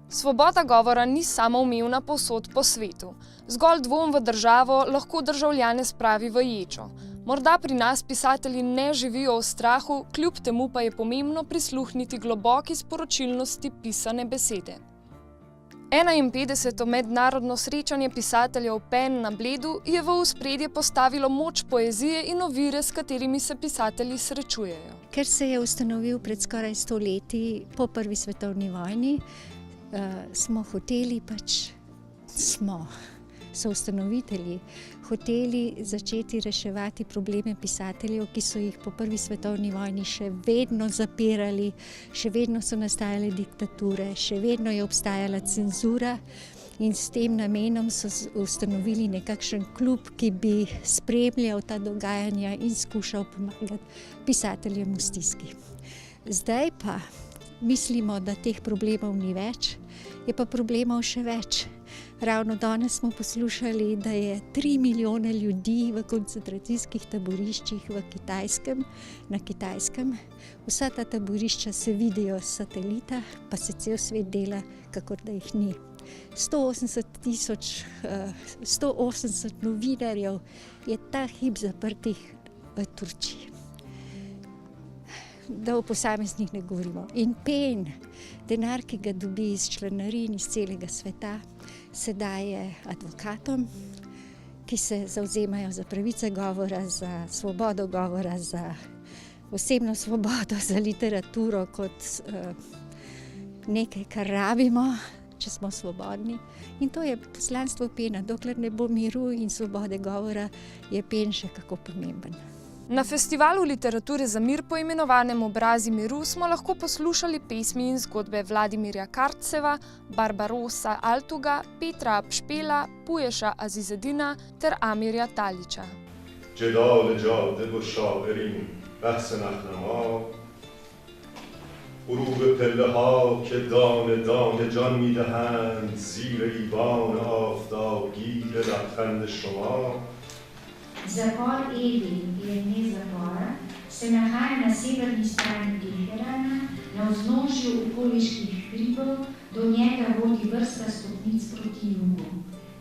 Svoboda govora ni samoumevna povsod po svetu. Zgolj dvom v državo lahko državljane spravi v ječo. Morda pri nas pisatelji ne živijo v strahu, kljub temu pa je pomembno prisluhniti globoki sporočilnosti pisane besede. 51. mednarodno srečanje pisateljev PEN na Bledu je v ospredje postavilo moč poezije in ovire, s katerimi se pisatelji srečujejo. Ker se je ustanovil pred skoraj 100 leti po prvi svetovni vojni, smo hoteli, so ustanovitelji hoteli začeti reševati probleme pisateljev, ki so jih po prvi svetovni vojni še vedno zapirali, še vedno so nastajale diktature, še vedno je obstajala cenzura in s tem namenom so ustanovili nekakšen klub, ki bi spremljal ta dogajanja in skušal pomagati pisateljem v stiski. Zdaj pa mislimo, da teh problemov ni več, je pa problemov še več. Ravno danes smo poslušali, da je 3 milijone ljudi v koncentracijskih taboriščih na Kitajskem. Vsa ta taborišča se vidijo s satelita, pa se cel svet dela, kakor da jih ni. 180 novinarjev je ta hip zaprtih v Turčiji. Da o posameznih ne govorimo. In PEN, denar, ki ga dobi iz članarin iz celega sveta, se daje advokatom, ki se zavzemajo za pravice govora, za svobodo govora, za osebno svobodo, za literaturo kot nekaj, kar rabimo, če smo svobodni. In to je poslanstvo PEN-a. Dokler ne bo miru in svobode govora, je PEN še kako pomemben. Na festivalu literature za mir, poimenovanem Obrazi miru, smo lahko poslušali pesmi in zgodbe Vladimirja Kartseva, Barbarosa Altuga, Petra Apšpela, Pooyesha Azizeddina ter Amirja Talića. جدال جاده و شاعرین بحث نخنما غروب پله ها که دانه دانه جان میدهند زیر ایوان آفتابگیر لبخند شما. Zapor Evi je ime zapora se nahaja na severni strani Teherana, na vznožju okoliških hribov, do njega vodi vrsta stopnic proti jugu.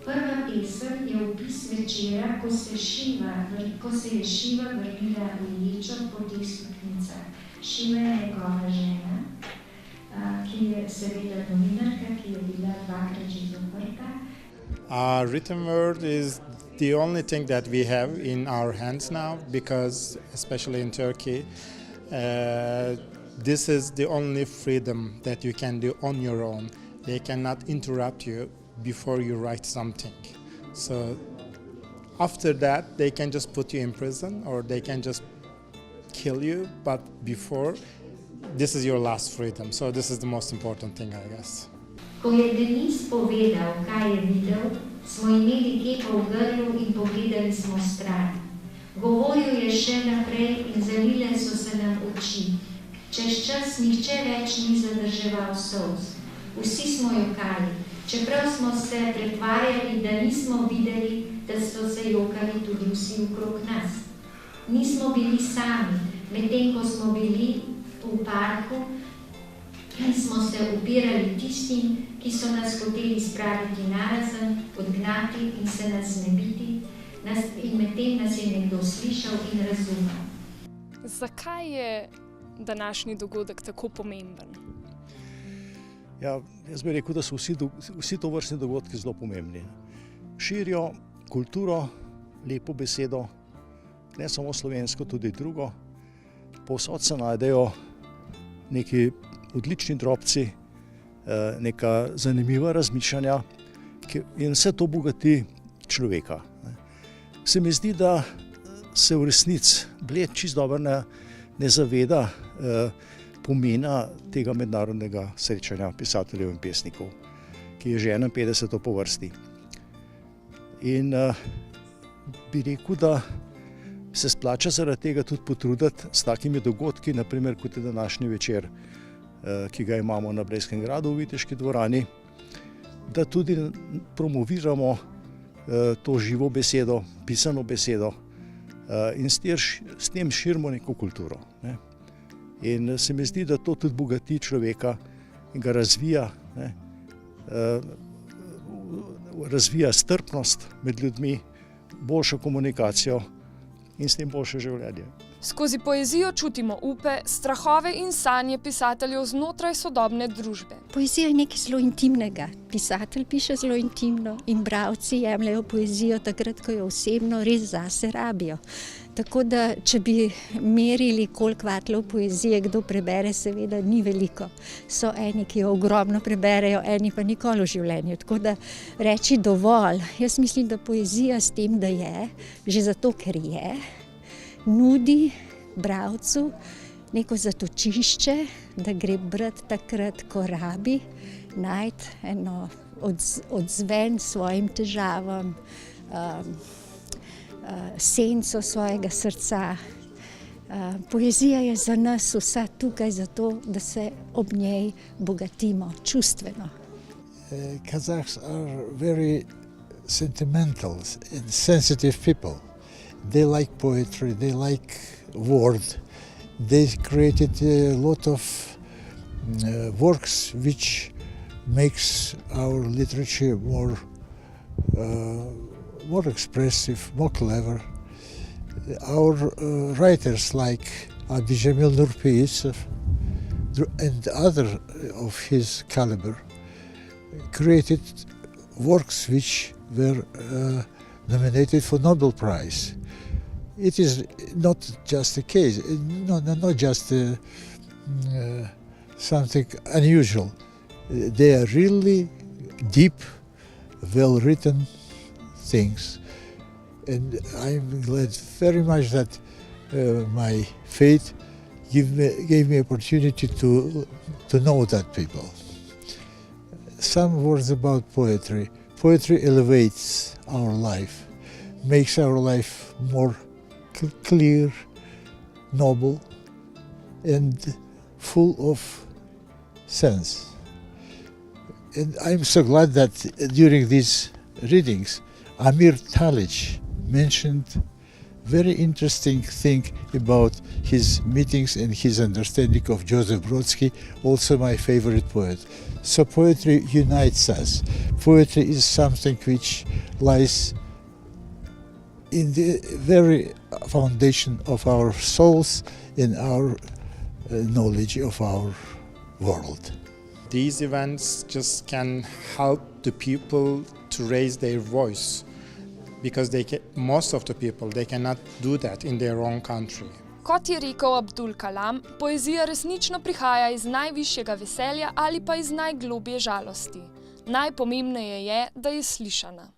Prva pesem je opis večera, ko se je Šiva vrnila v ječo po teh stopnicah. Šiva je njegova žena, ki je seveda novinarka, ki je bila dvakrat že zaprta. Written word is the only thing that we have in our hands now, because especially in Turkey, this is the only freedom that you can do on your own. They cannot interrupt you before you write something. So after that, they can just put you in prison or they can just kill you, but before, this is your last freedom. So this is the most important thing, I guess. Ko je Denis povedal, kaj je videl, smo imeli kepo v grlu in pogledali smo stran. Govoril je še naprej in zalile so se nam oči. Čez čas nihče več ni zadrževal solz. Vsi smo jokali, čeprav smo se pretvarjali, da nismo videli, da so se jokali tudi vsi okrog nas. Nismo bili sami, medtem ko smo bili v parku in smo se upirali tistim, ki so nas hoteli spraviti narazen, odgnati in se nas znebiti, in medtem nas je nekdo slišal in razumel. Zakaj je današnji dogodek tako pomemben? Ja, jaz bi rekel, da so vsi tovrstni dogodki zelo pomembni. Širijo kulturo, lepo besedo, ne samo slovensko, tudi drugo. Povsod se najdejo neki odlični drobci, neka zanimiva razmišljanja in vse to bogati človeka. Se mi zdi, da se v resnici Bled čisto dobro ne zaveda pomena tega mednarodnega srečanja pisateljev in pesnikov, ki je že 51. po vrsti. In bi rekel, da se splača zaradi tega tudi potruditi s takimi dogodki, naprimer kot je današnji večer, ki ga imamo na Blejskem gradu v Viteški dvorani, da tudi promoviramo to živo besedo, pisano besedo in s tem širimo neko kulturo. In se mi zdi, da to tudi bogati človeka in ga razvija razvija strpnost med ljudmi, boljšo komunikacijo in s tem boljše življenje. Skozi poezijo čutimo upe, strahove in sanje pisateljev znotraj sodobne družbe. Poezija je nekaj zelo intimnega. Pisatelj piše zelo intimno in bralci jemljajo poezijo takrat, ko jo osebno res zase rabijo. Tako da, če bi merili, koliko vatlov poezije kdo prebere, seveda ni veliko. So eni, ki jo ogromno preberejo, eni pa nikoli v življenju. Tako da reči dovolj. Jaz mislim, da poezija s tem, da je, že zato, ker je, nudi bralcu neko zatočišče, da gre brati takrat, ko rabi, najti eno odzven svojim težavam, senco svojega srca. Poezija je za nas vsa tukaj zato, da se ob njej bogatimo čustveno. Kazakhs are very sentimental and sensitive people. They like poetry, they like word. They created a lot of works which makes our literature more expressive, more clever. Our writers like Abdijamil Nurpeiyev and other of his caliber created works which were nominated for Nobel Prize. It is not just a case, not just something unusual. They are really deep, well-written things, and I'm glad very much that my fate gave me opportunity to know that people. Some words about poetry. Poetry elevates our life, makes our life more clear, noble, and full of sense. And I'm so glad that during these readings, Amir Talić mentioned very interesting thing about his meetings and his understanding of Joseph Brodsky, also my favorite poet. So poetry unites us. Poetry is something which lies in the very foundation of our souls, in our knowledge of our world. These events just can help the people to raise their voice, because most of the people, they cannot do that in their own country. Kot je rekel Abdul Kalam, poezija resnično prihaja iz najvišjega veselja ali pa iz najglobje žalosti. Najpomembneje je, da je slišana.